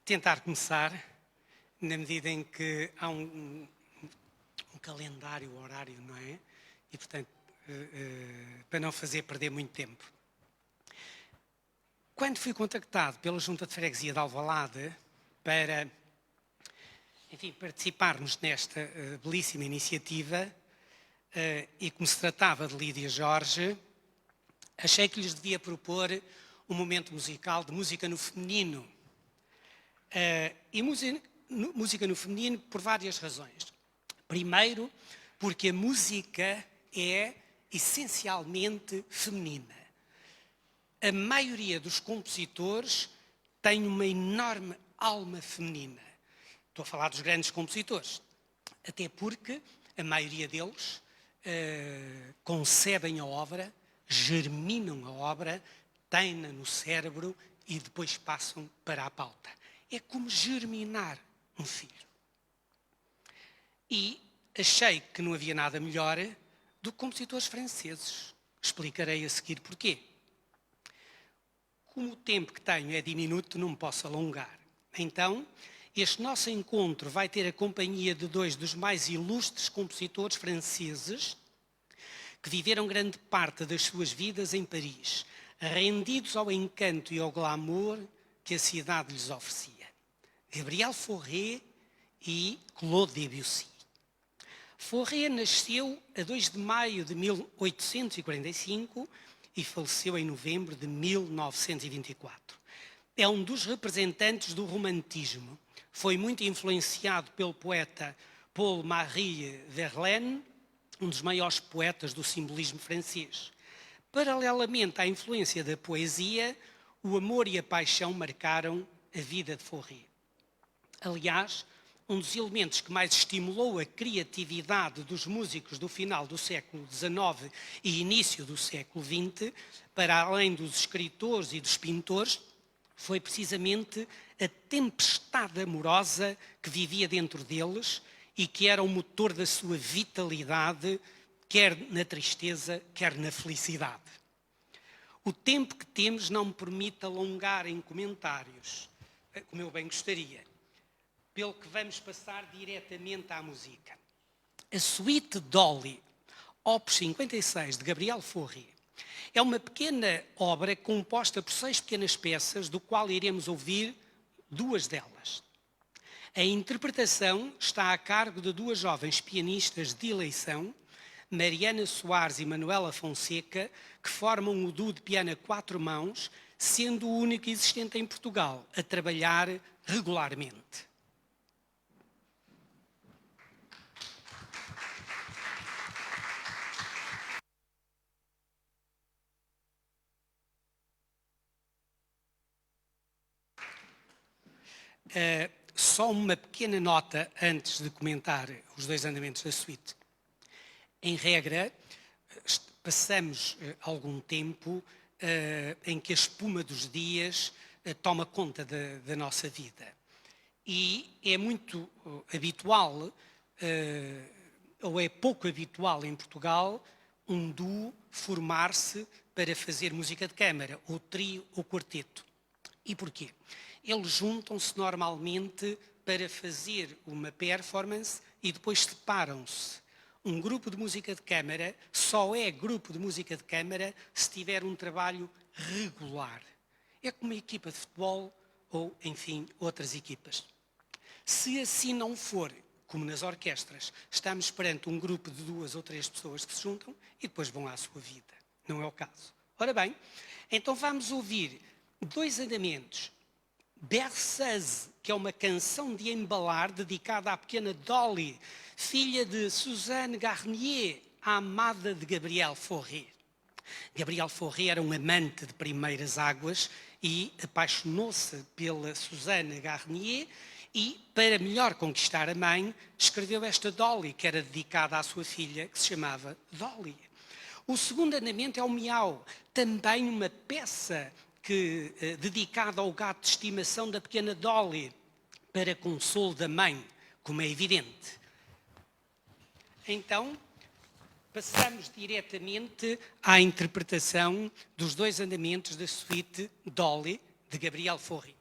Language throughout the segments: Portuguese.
tentar começar, na medida em que há um calendário horário, não é? E, portanto, para não fazer perder muito tempo. Quando fui contactado pela Junta de Freguesia de Alvalade para, enfim, participarmos nesta belíssima iniciativa, e como se tratava de Lídia Jorge, achei que lhes devia propor um momento musical de música no feminino. E música no feminino por várias razões. Primeiro, porque a música é essencialmente feminina. A maioria dos compositores tem uma enorme alma feminina. Estou a falar dos grandes compositores. Até porque a maioria deles concebem a obra, germinam a obra, têm-na no cérebro e depois passam para a pauta. É como germinar um filho. E achei que não havia nada melhor do que compositores franceses. Explicarei a seguir porquê. Como o tempo que tenho é diminuto, não me posso alongar. Então, este nosso encontro vai ter a companhia de dois dos mais ilustres compositores franceses que viveram grande parte das suas vidas em Paris, rendidos ao encanto e ao glamour que a cidade lhes oferecia. Gabriel Fauré e Claude Debussy. Fauré nasceu a 2 de maio de 1845 e faleceu em novembro de 1924. É um dos representantes do romantismo. Foi muito influenciado pelo poeta Paul-Marie Verlaine, um dos maiores poetas do simbolismo francês. Paralelamente à influência da poesia, o amor e a paixão marcaram a vida de Fauré. Aliás, um dos elementos que mais estimulou a criatividade dos músicos do final do século XIX e início do século XX, para além dos escritores e dos pintores, foi precisamente a tempestade amorosa que vivia dentro deles e que era o motor da sua vitalidade, quer na tristeza, quer na felicidade. O tempo que temos não me permite alongar em comentários, como eu bem gostaria, pelo que vamos passar diretamente à música. A Suite Dolly, Opus 56, de Gabriel Fauré, é uma pequena obra composta por 6 pequenas peças, do qual iremos ouvir 2 delas. A interpretação está a cargo de 2 jovens pianistas de eleição, Mariana Soares e Manuela Fonseca, que formam o duo de piano a 4 mãos, sendo o único existente em Portugal a trabalhar regularmente. Só uma pequena nota antes de comentar os 2 andamentos da suíte. Em regra, passamos algum tempo em que a espuma dos dias toma conta da nossa vida. E é muito habitual, ou é pouco habitual em Portugal, um duo formar-se para fazer música de câmara, ou trio ou quarteto. E porquê? Eles juntam-se normalmente para fazer uma performance e depois separam-se. Um grupo de música de câmara só é grupo de música de câmara se tiver um trabalho regular. É como uma equipa de futebol ou, enfim, outras equipas. Se assim não for, como nas orquestras, estamos perante um grupo de 2 ou 3 pessoas que se juntam e depois vão à sua vida. Não é o caso. Ora bem, então vamos ouvir 2 andamentos. Berceuse, que é uma canção de embalar dedicada à pequena Dolly, filha de Suzanne Garnier, a amada de Gabriel Fauré. Gabriel Fauré era um amante de primeiras águas e apaixonou-se pela Suzanne Garnier e, para melhor conquistar a mãe, escreveu esta Dolly, que era dedicada à sua filha, que se chamava Dolly. O segundo andamento é o Miau, também uma peça dedicada ao gato de estimação da pequena Dolly, para consolo da mãe, como é evidente. Então, passamos diretamente à interpretação dos 2 andamentos da suíte Dolly, de Gabriel Fauré.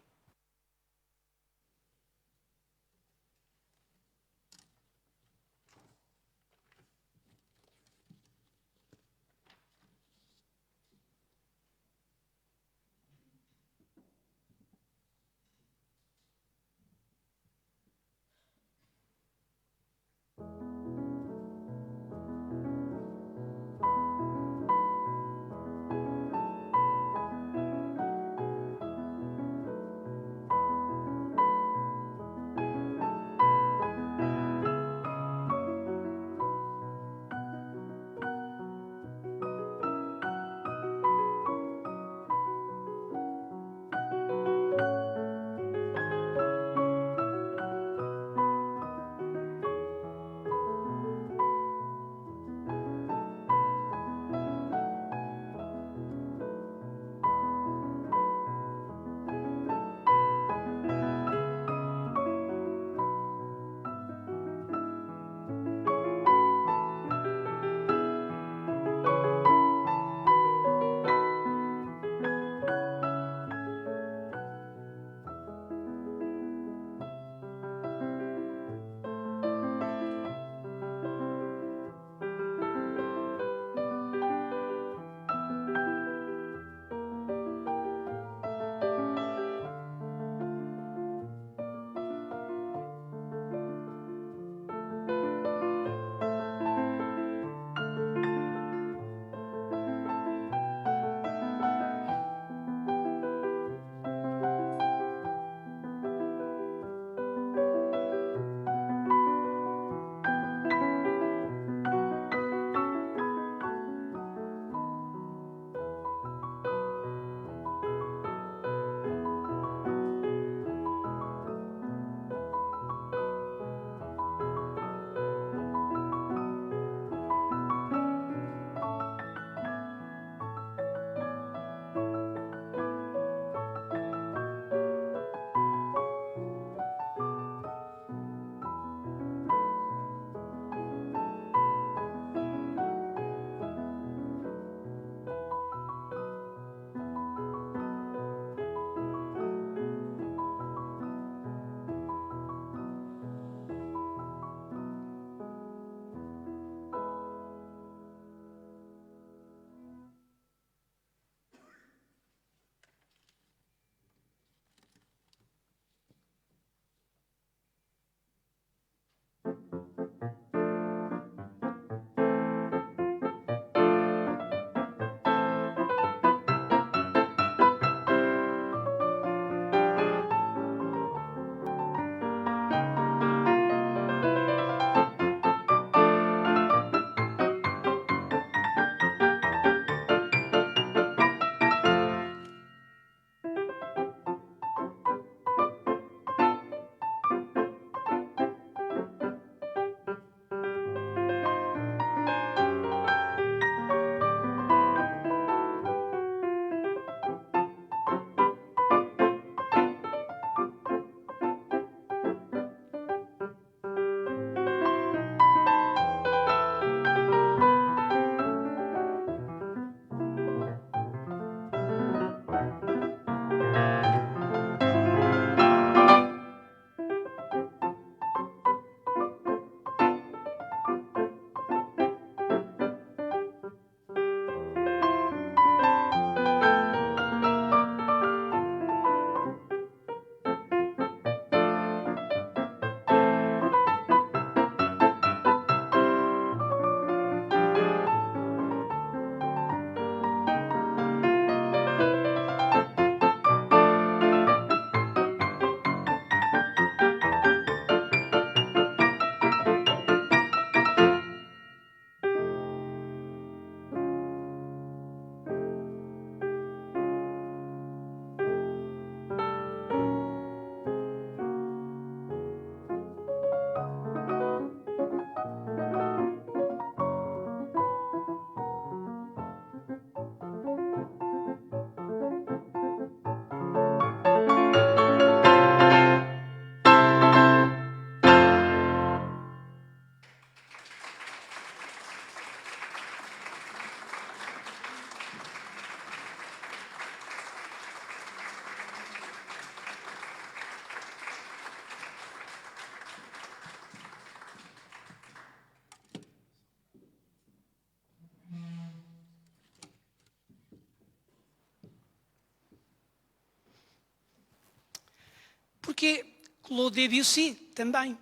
Porquê Claude Debussy também?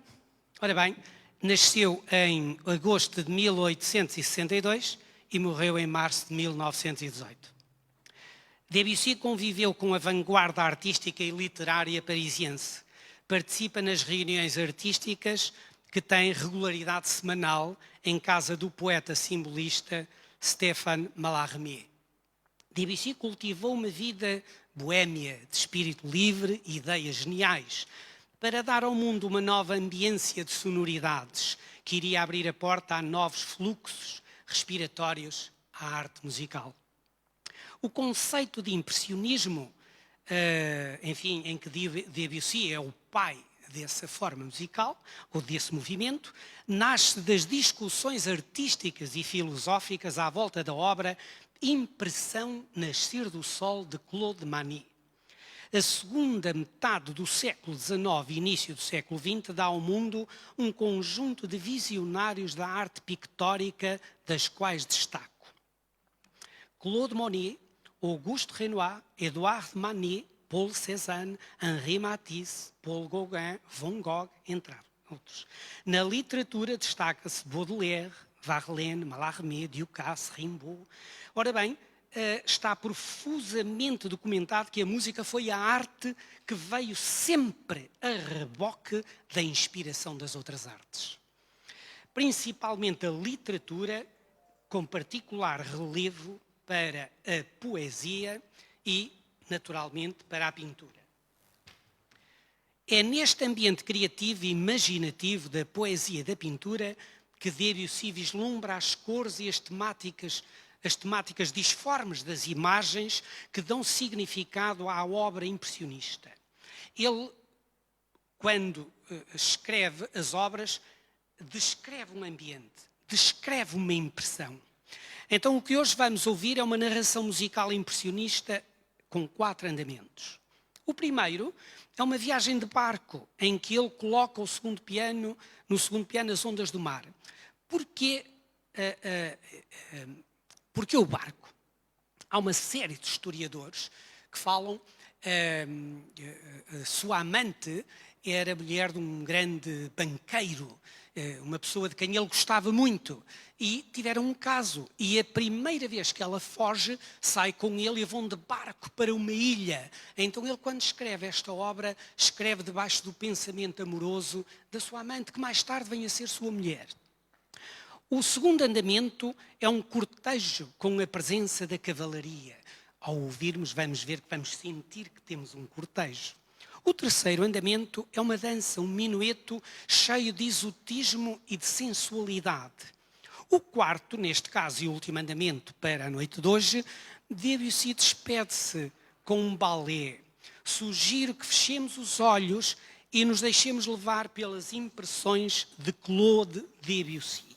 Ora bem, nasceu em agosto de 1862 e morreu em março de 1918. Debussy conviveu com a vanguarda artística e literária parisiense. Participa nas reuniões artísticas que têm regularidade semanal em casa do poeta simbolista Stéphane Mallarmé. Debussy cultivou uma vida boêmia, de espírito livre e ideias geniais, para dar ao mundo uma nova ambiência de sonoridades que iria abrir a porta a novos fluxos respiratórios à arte musical. O conceito de impressionismo, em que Debussy é o pai dessa forma musical, ou desse movimento, nasce das discussões artísticas e filosóficas à volta da obra Impressão Nascer do Sol, de Claude Monet. A segunda metade do século XIX e início do século XX dá ao mundo um conjunto de visionários da arte pictórica, das quais destaco Claude Monet, Auguste Renoir, Edouard Manet, Paul Cézanne, Henri Matisse, Paul Gauguin, Van Gogh, entre outros. Na literatura destaca-se Baudelaire, Verlaine, Mallarmé, Ducasse, Rimbaud. Ora bem, está profusamente documentado que a música foi a arte que veio sempre a reboque da inspiração das outras artes. Principalmente a literatura, com particular relevo para a poesia e, naturalmente, para a pintura. É neste ambiente criativo e imaginativo da poesia e da pintura que Debussy vislumbra as cores e as temáticas disformes das imagens que dão significado à obra impressionista. Ele, quando escreve as obras, descreve um ambiente, descreve uma impressão. Então, o que hoje vamos ouvir é uma narração musical impressionista com 4 andamentos. O primeiro é uma viagem de barco, em que ele coloca no segundo piano as ondas do mar. Porquê o barco? Há uma série de historiadores que falam sua amante era mulher de um grande banqueiro, uma pessoa de quem ele gostava muito, e tiveram um caso. E a primeira vez que ela foge, sai com ele e vão de barco para uma ilha. Então ele, quando escreve esta obra, escreve debaixo do pensamento amoroso da sua amante, que mais tarde vem a ser sua mulher. O segundo andamento é um cortejo com a presença da cavalaria. Ao ouvirmos, vamos sentir que temos um cortejo. O terceiro andamento é uma dança, um minueto cheio de exotismo e de sensualidade. O quarto, neste caso, e o último andamento para a noite de hoje, Debussy despede-se com um balé. Sugiro que fechemos os olhos e nos deixemos levar pelas impressões de Claude Debussy.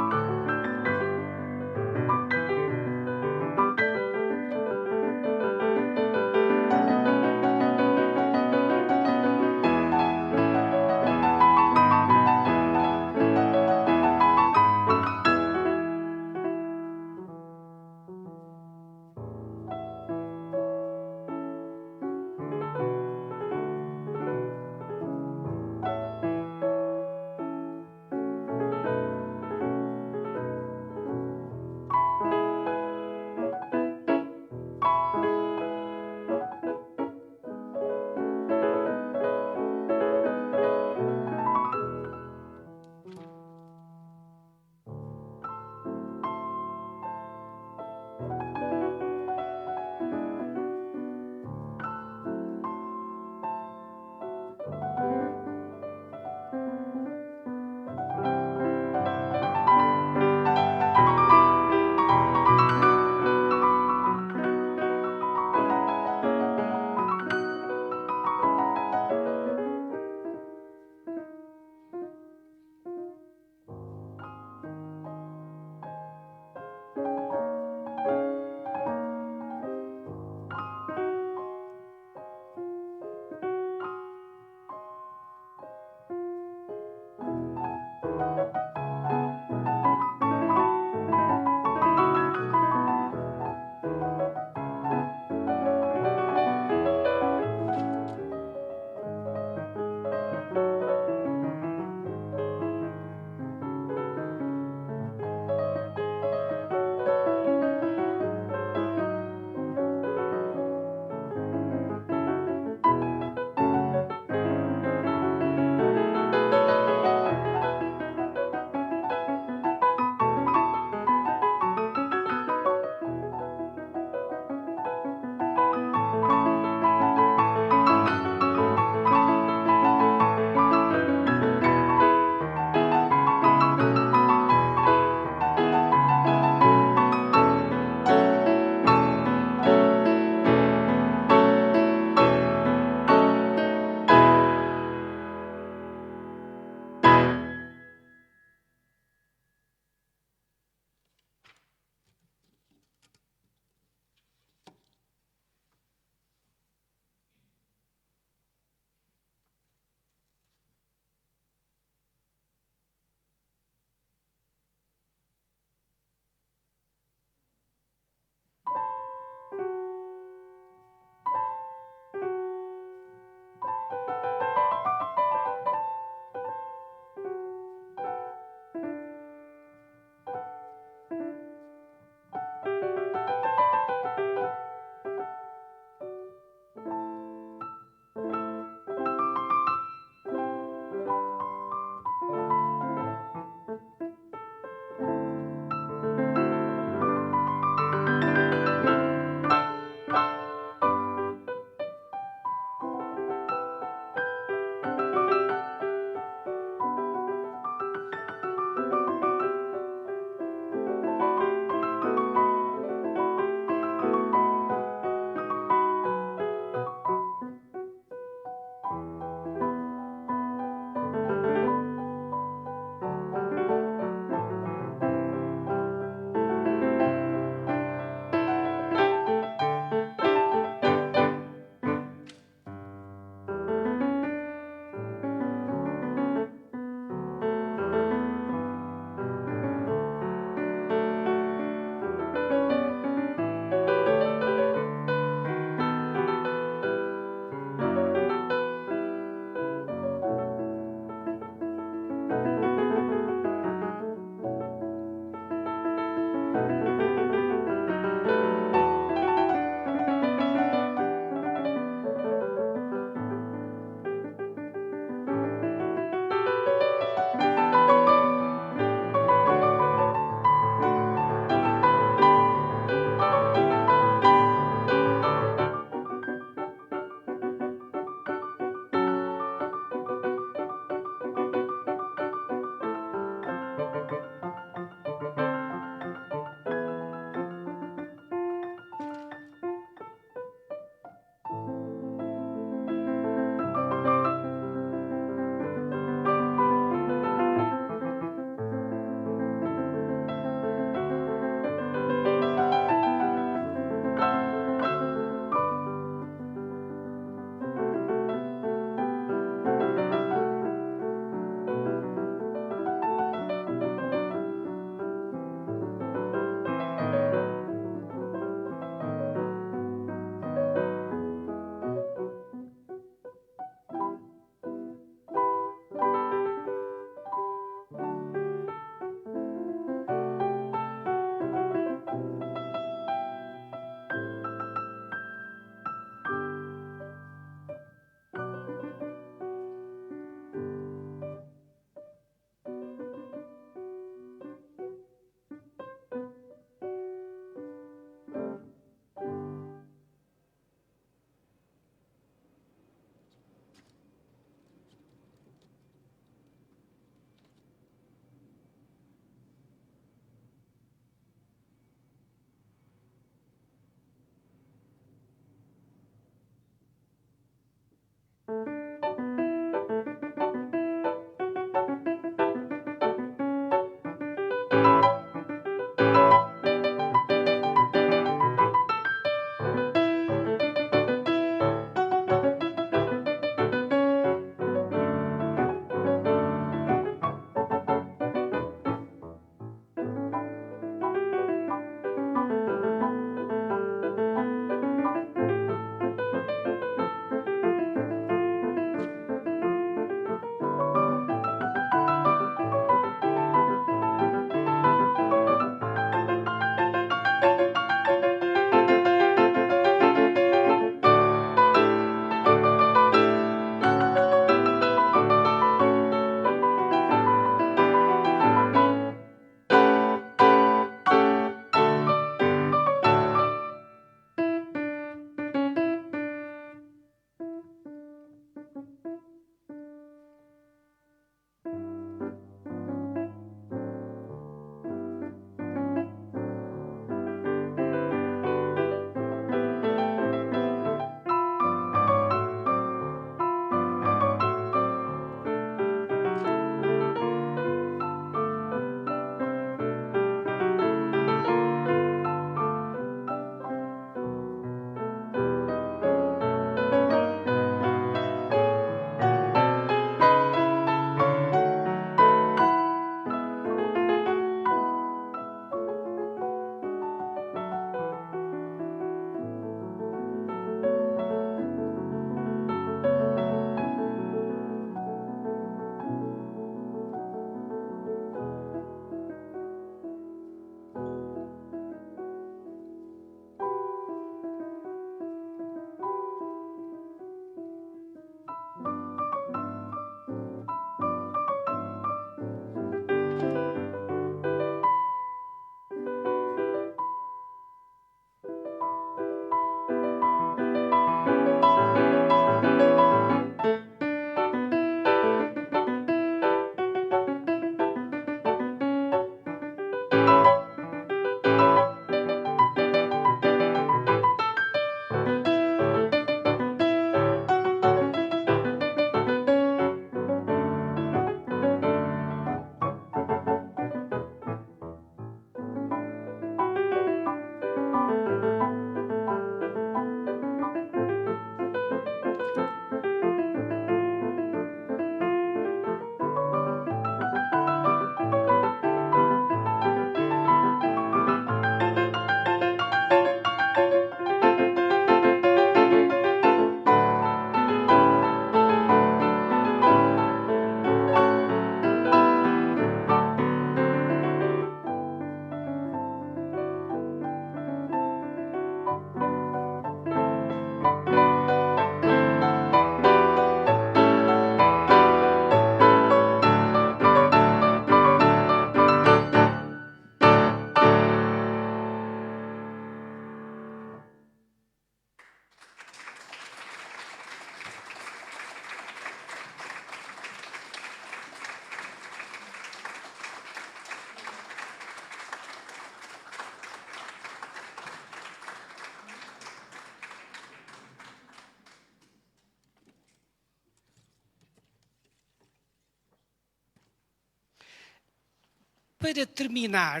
para terminar,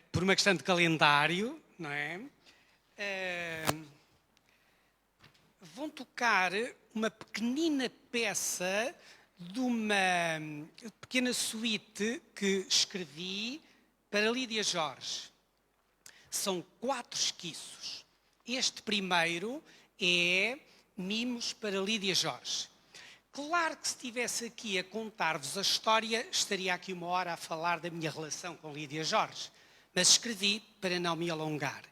por uma questão de calendário, não é? Vão tocar uma pequenina peça de uma pequena suíte que escrevi para Lídia Jorge. São 4 esquiços. Este primeiro é Mimos para Lídia Jorge. Claro que se estivesse aqui a contar-vos a história, estaria aqui 1 hora a falar da minha relação com Lídia Jorge, mas escrevi para não me alongar.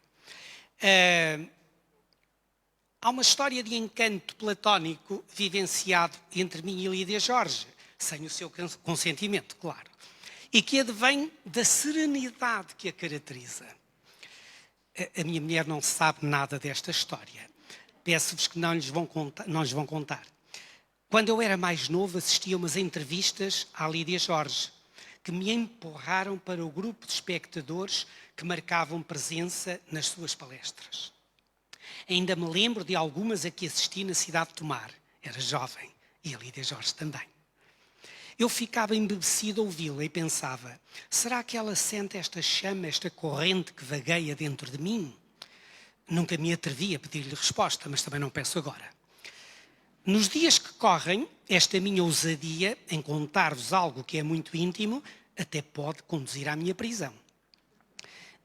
Há uma história de encanto platónico vivenciado entre mim e Lídia Jorge, sem o seu consentimento, claro, e que advém da serenidade que a caracteriza. A minha mulher não sabe nada desta história. Peço-vos que não lhes vão contar. Quando eu era mais novo, assistia a umas entrevistas à Lídia Jorge, que me empurraram para o grupo de espectadores que marcavam presença nas suas palestras. Ainda me lembro de algumas a que assisti na cidade de Tomar. Era jovem, e a Lídia Jorge também. Eu ficava embebecido a ouvi-la e pensava, será que ela sente esta chama, esta corrente que vagueia dentro de mim? Nunca me atrevi a pedir-lhe resposta, mas também não peço agora. Nos dias que correm, esta minha ousadia em contar-vos algo que é muito íntimo, até pode conduzir à minha prisão.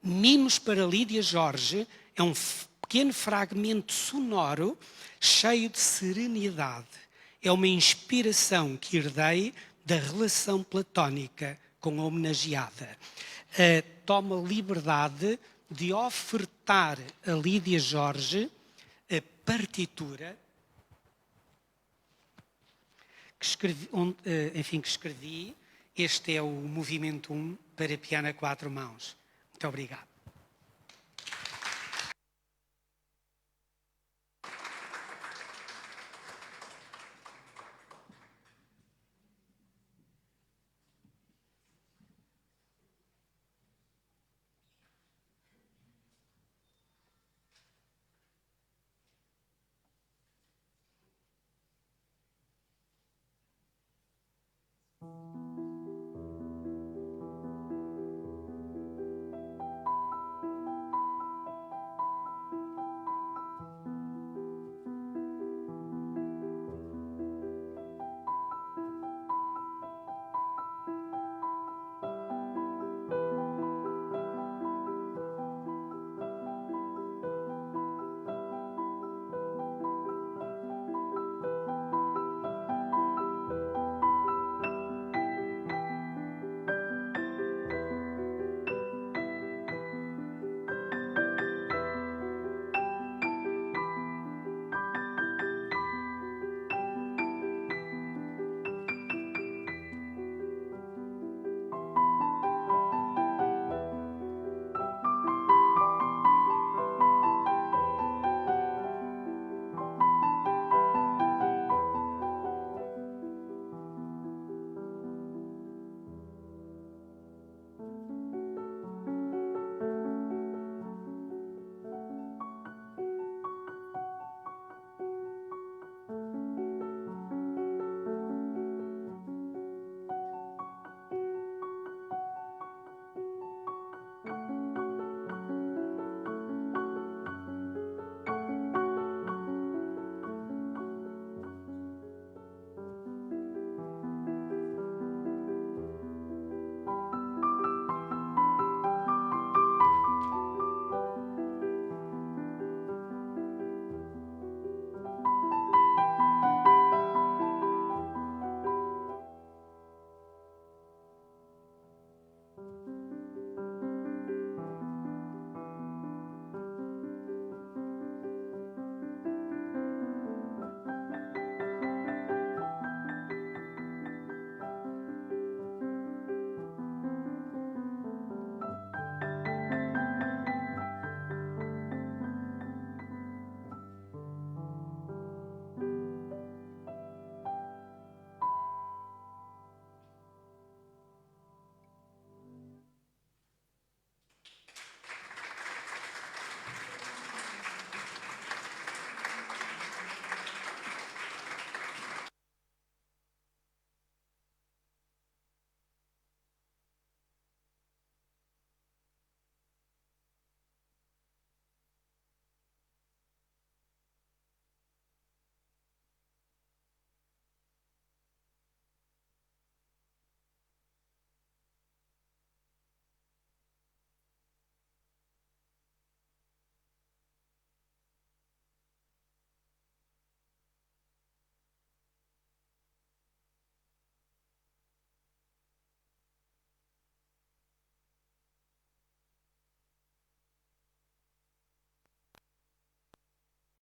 Mimos para Lídia Jorge é um pequeno fragmento sonoro cheio de serenidade. É uma inspiração que herdei da relação platónica com a homenageada. Toma liberdade de ofertar a Lídia Jorge a partitura que escrevi. Este é o movimento 1 para piano a 4 mãos. Muito obrigado.